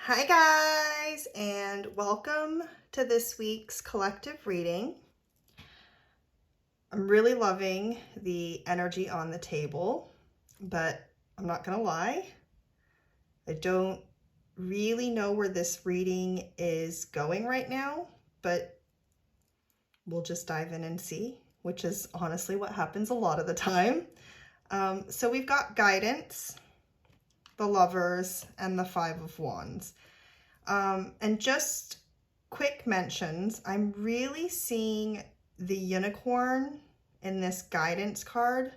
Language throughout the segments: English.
Hi guys, and welcome to this week's collective reading. I'm really loving the energy on the table, but I'm not gonna lie, I don't really know where this reading is going right now, but we'll just dive in and see, which is honestly what happens a lot of the time. So we've got guidance, the lovers, and the Five of Wands. And just quick mentions, I'm really seeing the unicorn in this guidance card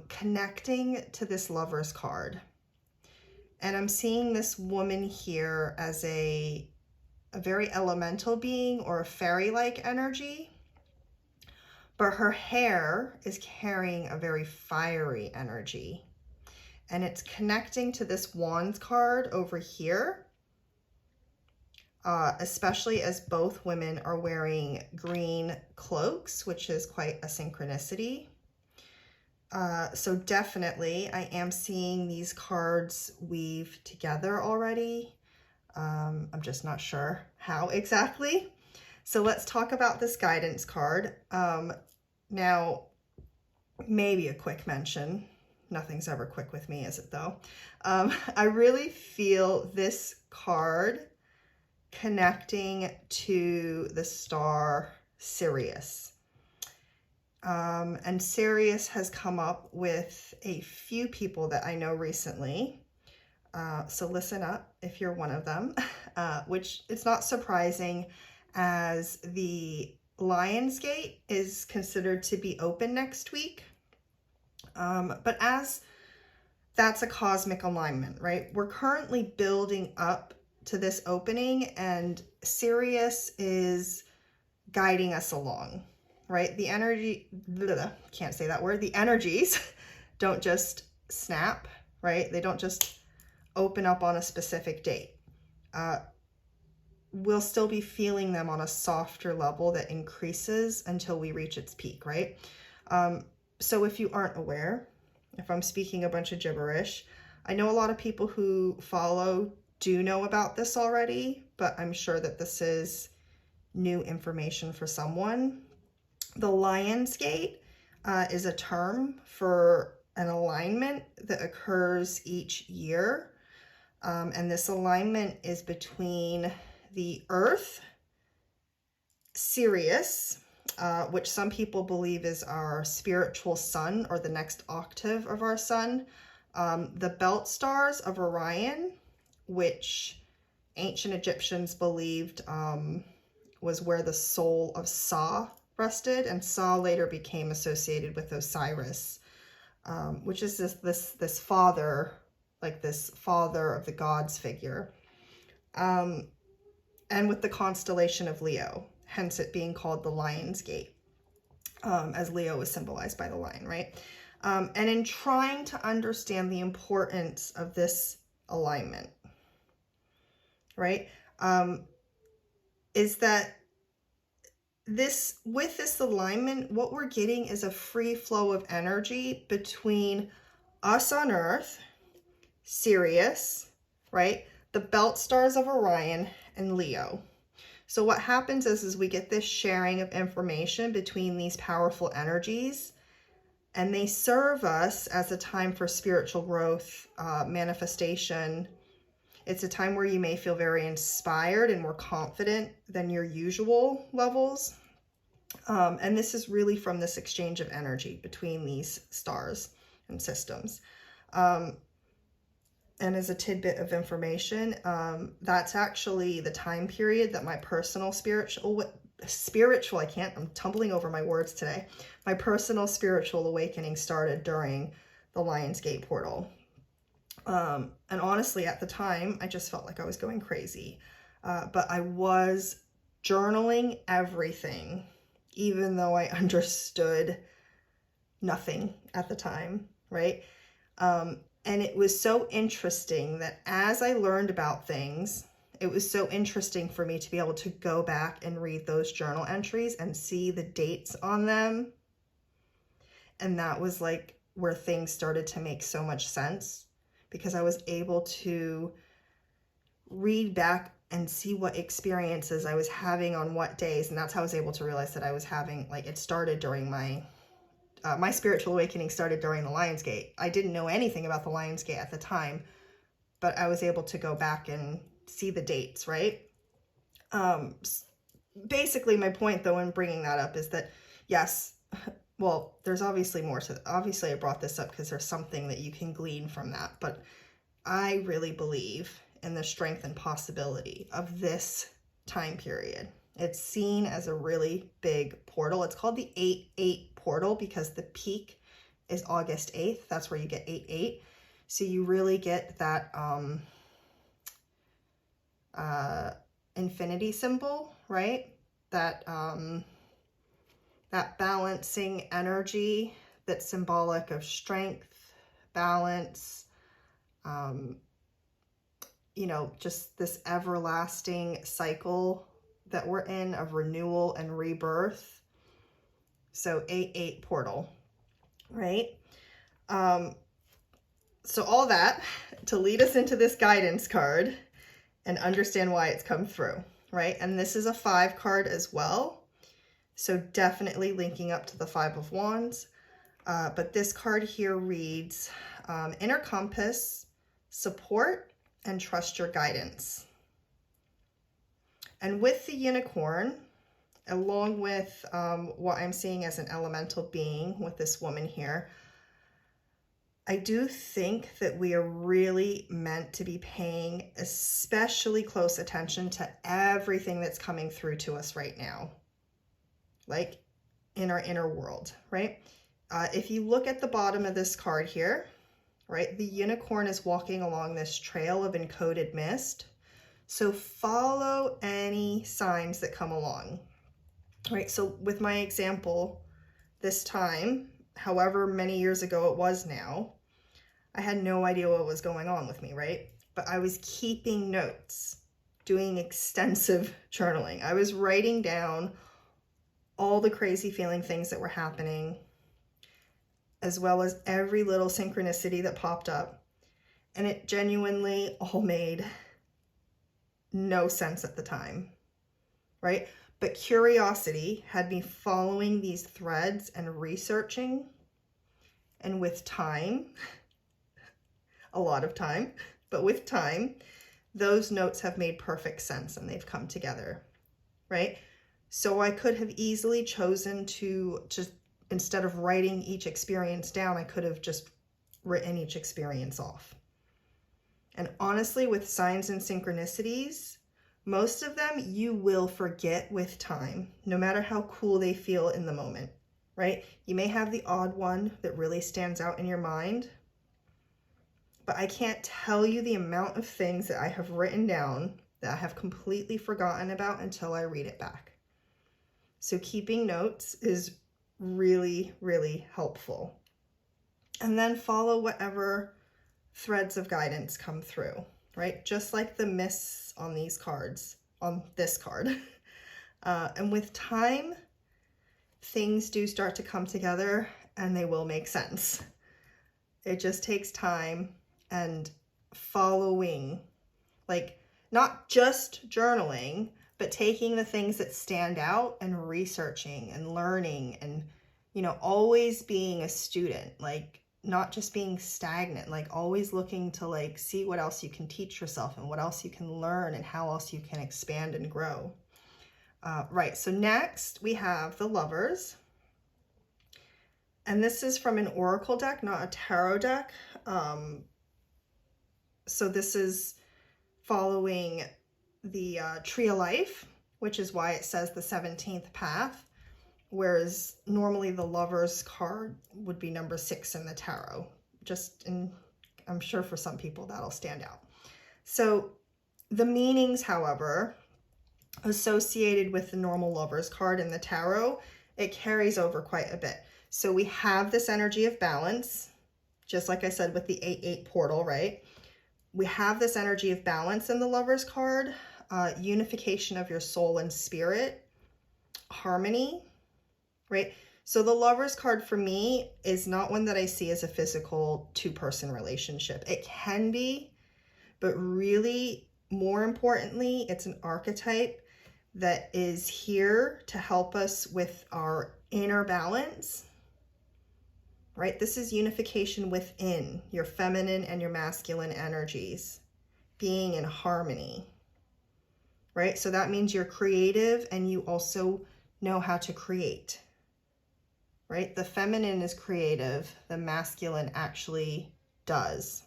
connecting to this lover's card. And I'm seeing this woman here as a very elemental being or a fairy-like energy, but her hair is carrying a very fiery energy. And it's connecting to this wands card over here. Especially as both women are wearing green cloaks, which is quite a synchronicity. So definitely I am seeing these cards weave together already. I'm just not sure how exactly. So let's talk about this guidance card. Now, maybe a quick mention. Nothing's ever quick with me, is it though? I really feel this card connecting to the star Sirius. And Sirius has come up with a few people that I know recently. So listen up if you're one of them, which is not surprising as the Lionsgate is considered to be open next week. But as that's a cosmic alignment, right? We're currently building up to this opening and Sirius is guiding us along, right? The energy, can't say that word, the energies don't just snap, right? They don't just open up on a specific date. We'll still be feeling them on a softer level that increases until we reach its peak, right? So if you aren't aware, if I'm speaking a bunch of gibberish, I know a lot of people who follow do know about this already, but I'm sure that this is new information for someone. The Lionsgate is a term for an alignment that occurs each year. And this alignment is between the Earth, Sirius, which some people believe is our spiritual sun or the next octave of our sun, the belt stars of Orion, which ancient Egyptians believed was where the soul of Sa rested, and Sa later became associated with Osiris, which is this father, like this father of the gods figure, and with the constellation of Leo, hence it being called the Lion's Gate, as Leo is symbolized by the lion, right? And in trying to understand the importance of this alignment, right, is that with this alignment, what we're getting is a free flow of energy between us on Earth, Sirius, right, the belt stars of Orion, and Leo. So what happens is we get this sharing of information between these powerful energies, and they serve us as a time for spiritual growth, manifestation. It's a time where you may feel very inspired and more confident than your usual levels. And this is really from this exchange of energy between these stars and systems. And as a tidbit of information, that's actually the time period that my personal spiritual, I'm tumbling over my words today. My personal spiritual awakening started during the Lionsgate portal. And honestly, at the time, I just felt like I was going crazy. But I was journaling everything, even though I understood nothing at the time, right? And it was so interesting that as I learned about things, it was so interesting for me to be able to go back and read those journal entries and see the dates on them. And that was like where things started to make so much sense, because I was able to read back and see what experiences I was having on what days. And that's how I was able to realize that I was having, like, it started during my spiritual awakening started during the Lionsgate. I didn't know anything about the Lionsgate at the time, but I was able to go back and see the dates, right? Basically, my point, though, in bringing that up is that, yes, well, there's obviously more to, obviously I brought this up because there's something that you can glean from that, but I really believe in the strength and possibility of this time period. It's seen as a really big portal. It's called the 8-8 portal because the peak is August 8th. That's where you get 8-8. So you really get that infinity symbol, right? That that balancing energy that's symbolic of strength, balance, you know, just this everlasting cycle that we're in of renewal and rebirth. So 8-8 portal, right? So all that to lead us into this guidance card and understand why it's come through, right? And this is a 5 card as well. So definitely linking up to the 5 of Wands. But this card here reads, inner compass, support, and trust your guidance. And with the unicorn, along with what I'm seeing as an elemental being with this woman here, I do think that we are really meant to be paying especially close attention to everything that's coming through to us right now, like in our inner world, right? If you look at the bottom of this card here, right, the unicorn is walking along this trail of encoded mist. So follow any signs that come along, right? So with my example, this time, however many years ago it was now, I had no idea what was going on with me, right? But I was keeping notes, doing extensive journaling. I was writing down all the crazy feeling things that were happening, as well as every little synchronicity that popped up. And it genuinely all made no sense at the time, right? But curiosity had me following these threads and researching. And with time, a lot of time, but with time, those notes have made perfect sense and they've come together, right? So I could have easily chosen to just, instead of writing each experience down, I could have just written each experience off. And honestly, with signs and synchronicities, most of them you will forget with time, no matter how cool they feel in the moment, right? You may have the odd one that really stands out in your mind, but I can't tell you the amount of things that I have written down that I have completely forgotten about until I read it back. So keeping notes is really, really helpful. And then follow whatever threads of guidance come through, right? Just like the mists on these cards, on this card. And with time, things do start to come together and they will make sense. It just takes time and following, like not just journaling, but taking the things that stand out and researching and learning and, you know, always being a student, like not just being stagnant, like always looking to like see what else you can teach yourself and what else you can learn and how else you can expand and grow. Right, so next we have the Lovers. And this is from an oracle deck, not a tarot deck. So this is following the Tree of Life, which is why it says the 17th path, whereas normally the Lovers card would be number 6 in the tarot. I'm sure for some people that'll stand out. So the meanings, however, associated with the normal Lovers card in the tarot, it carries over quite a bit. So we have this energy of balance, just like I said with the 8-8 portal, right? We have this energy of balance in the Lovers card, unification of your soul and spirit, harmony, right? So the Lovers card for me is not one that I see as a physical 2-person relationship. It can be, but really more importantly, it's an archetype that is here to help us with our inner balance, right? This is unification within your feminine and your masculine energies, being in harmony, right? So that means you're creative and you also know how to create, right? The feminine is creative, the masculine actually does.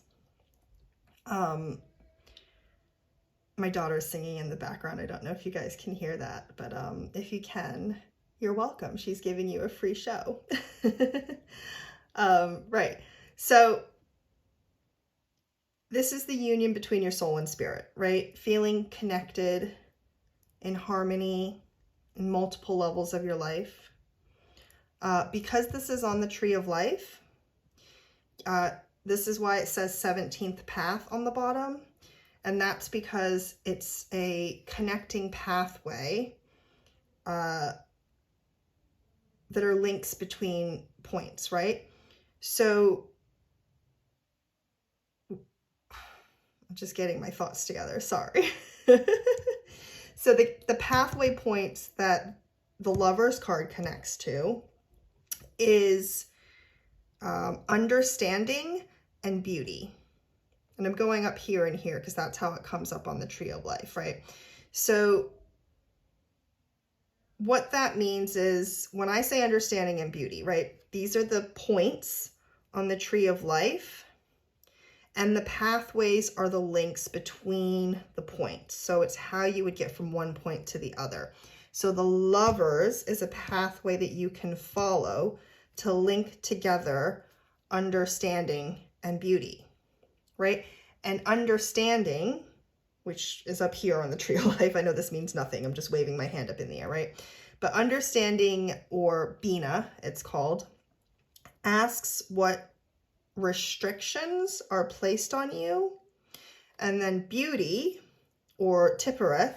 My daughter's singing in the background. I don't know if you guys can hear that, but if you can, you're welcome. She's giving you a free show. Right. So this is the union between your soul and spirit, right? Feeling connected, in harmony, in multiple levels of your life. Because this is on the tree of life, this is why it says 17th path on the bottom. And that's because it's a connecting pathway that are links between points, right? So I'm just getting my thoughts together, sorry. So the pathway points that the Lovers card connects to is understanding and beauty. And I'm going up here and here because that's how it comes up on the tree of life, right? So what that means is when I say understanding and beauty, right? These are the points on the tree of life, and the pathways are the links between the points. So it's how you would get from one point to the other. So the Lovers is a pathway that you can follow to link together understanding and beauty, right? And understanding, which is up here on the tree of life. I know this means nothing. I'm just waving my hand up in the air, right? But understanding, or Bina, it's called, asks what restrictions are placed on you. And then beauty, or Tiphereth,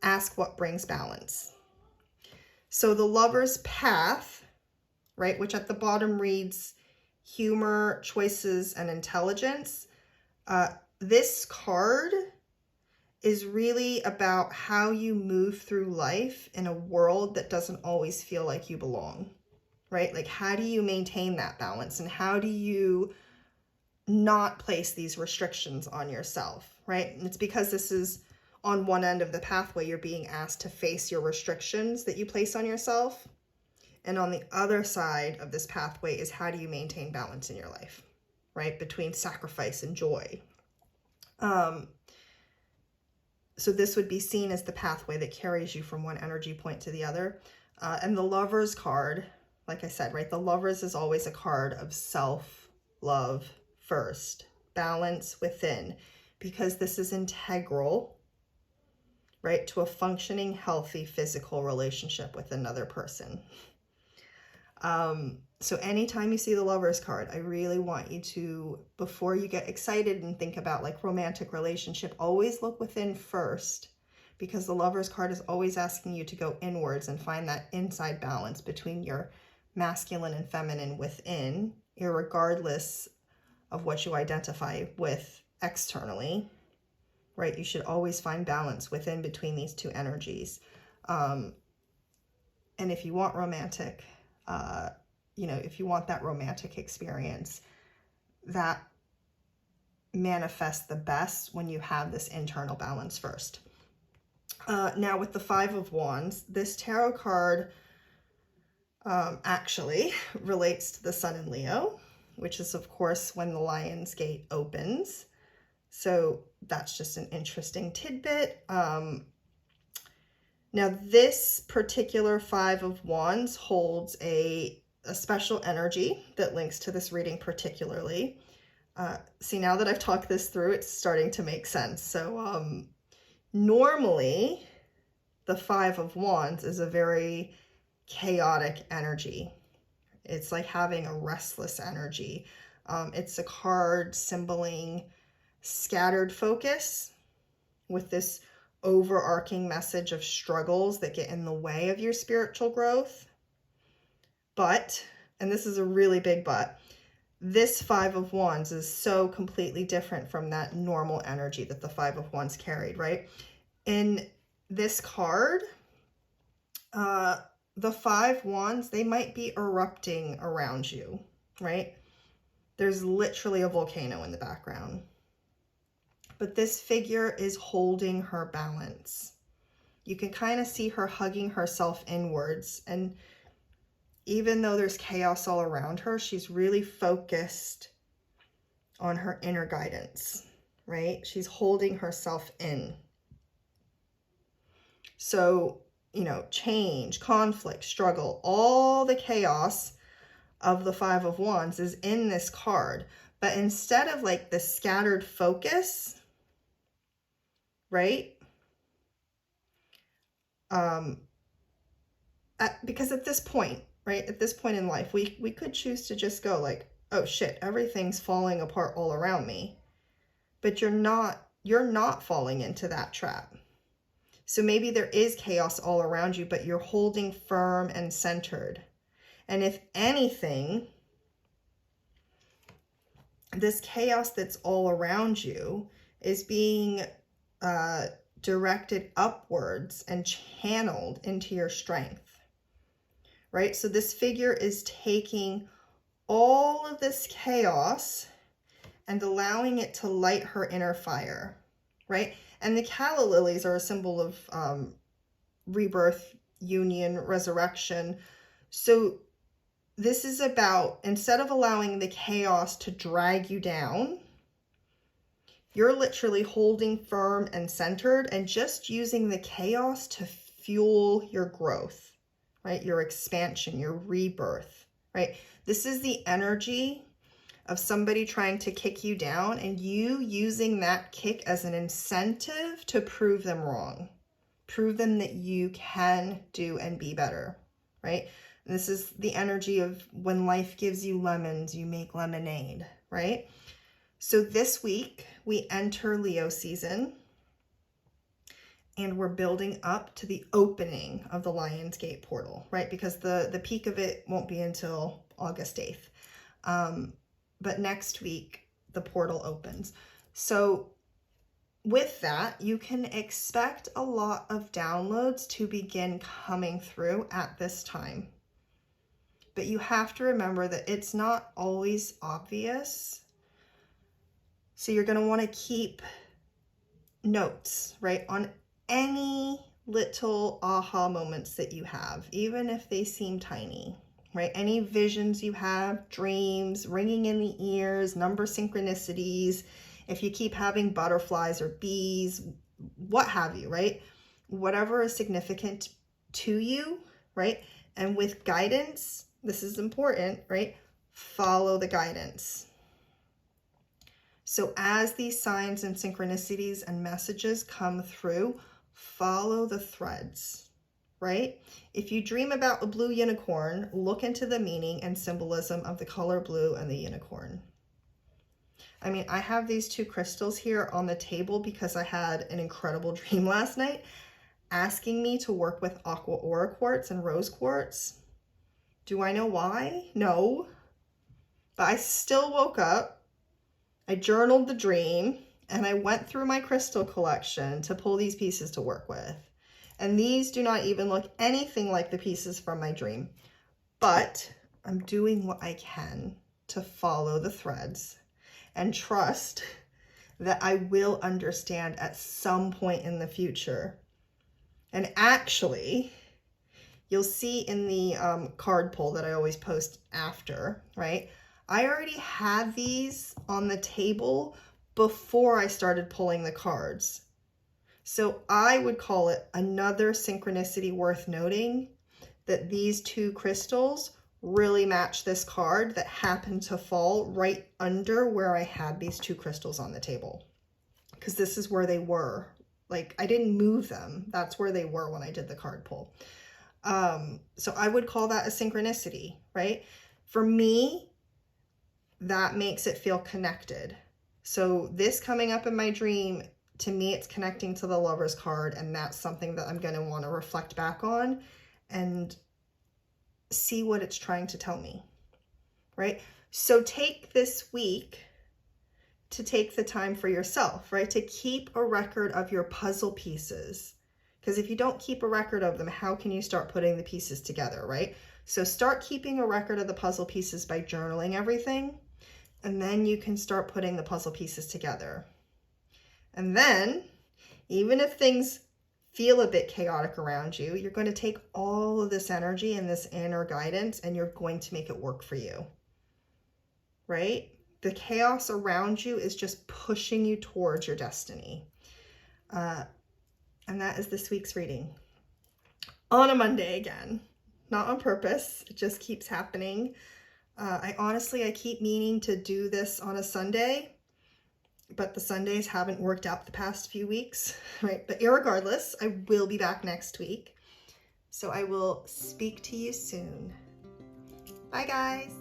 asks what brings balance. So the Lover's path, right, which at the bottom reads humor, choices, and intelligence. This card is really about how you move through life in a world that doesn't always feel like you belong, right? Like, how do you maintain that balance, and how do you not place these restrictions on yourself, right? And it's because this is on one end of the pathway, you're being asked to face your restrictions that you place on yourself. And on the other side of this pathway is how do you maintain balance in your life, right? Between sacrifice and joy. So this would be seen as the pathway that carries you from one energy point to the other. And the Lovers card, like I said, right? The Lovers is always a card of self-love first, balance within, because this is integral, right, to a functioning, healthy physical relationship with another person. So anytime you see the Lovers card, I really want you to, before you get excited and think about like romantic relationship, always look within first, because the Lovers card is always asking you to go inwards and find that inside balance between your masculine and feminine within, irregardless of what you identify with externally, right? You should always find balance within between these two energies. And if you want romantic, if you want that romantic experience, that manifests the best when you have this internal balance first. Now with the Five of Wands, this tarot card actually relates to the Sun in Leo, which is of course when the Lion's Gate opens. So that's just an interesting tidbit. Now this particular Five of Wands holds a special energy that links to this reading particularly. See, now that I've talked this through, it's starting to make sense. So normally the Five of Wands is a very chaotic energy. It's like having a restless energy. It's a card symboling scattered focus with this overarching message of struggles that get in the way of your spiritual growth. But, and this is a really big but, this Five of Wands is so completely different from that normal energy that the Five of Wands carried, right? In this card, the Five Wands, they might be erupting around you, right? There's literally a volcano in the background. But this figure is holding her balance. You can kind of see her hugging herself inwards. And even though there's chaos all around her, she's really focused on her inner guidance, right? She's holding herself in. So, you know, change, conflict, struggle, all the chaos of the Five of Wands is in this card. But instead of like the scattered focus, right? Because at this point, right, at this point in life, we could choose to just go like, oh shit, everything's falling apart all around me. But you're not falling into that trap. So maybe there is chaos all around you, but you're holding firm and centered. And if anything, this chaos that's all around you is being directed upwards and channeled into your strength, right? So this figure is taking all of this chaos and allowing it to light her inner fire, right? And the calla lilies are a symbol of rebirth, union, resurrection. So this is about, instead of allowing the chaos to drag you down, you're literally holding firm and centered and just using the chaos to fuel your growth, right? Your expansion, your rebirth, right? This is the energy of somebody trying to kick you down and you using that kick as an incentive to prove them wrong. Prove them that you can do and be better, right? And this is the energy of when life gives you lemons, you make lemonade, right? So this week we enter Leo season and we're building up to the opening of the Lion's Gate portal, right? Because the peak of it won't be until August 8th. But next week the portal opens. So with that, you can expect a lot of downloads to begin coming through at this time. But you have to remember that it's not always obvious. So you're going to want to keep notes, right, on any little aha moments that you have, even if they seem tiny, right? Any visions you have, dreams, ringing in the ears, number synchronicities, if you keep having butterflies or bees, what have you, right? Whatever is significant to you, right? And with guidance, this is important, right? Follow the guidance. So as these signs and synchronicities and messages come through, follow the threads, right? If you dream about a blue unicorn, look into the meaning and symbolism of the color blue and the unicorn. I mean, I have these two crystals here on the table because I had an incredible dream last night asking me to work with aqua aura quartz and rose quartz. Do I know why? No. But I still woke up, I journaled the dream, and I went through my crystal collection to pull these pieces to work with. And these do not even look anything like the pieces from my dream. But I'm doing what I can to follow the threads and trust that I will understand at some point in the future. And actually, you'll see in the card pull that I always post after, right? I already had these on the table before I started pulling the cards. So I would call it another synchronicity worth noting that these two crystals really match this card that happened to fall right under where I had these two crystals on the table. Because this is where they were. Like, I didn't move them. That's where they were when I did the card pull. So I would call that a synchronicity, right? For me, that makes it feel connected. So this coming up in my dream, to me, it's connecting to the Lover's card, and that's something that I'm going to want to reflect back on and see what it's trying to tell me, right? So take this week to take the time for yourself, right? To keep a record of your puzzle pieces. Because if you don't keep a record of them, how can you start putting the pieces together, right? So start keeping a record of the puzzle pieces by journaling everything, and then you can start putting the puzzle pieces together. And then, even if things feel a bit chaotic around you, you're going to take all of this energy and this inner guidance, and you're going to make it work for you, right? The chaos around you is just pushing you towards your destiny. And that is this week's reading. On a Monday again. Not on purpose. It just keeps happening. I keep meaning to do this on a Sunday, but the Sundays haven't worked out the past few weeks, right? But irregardless, I will be back next week. So I will speak to you soon. Bye, guys.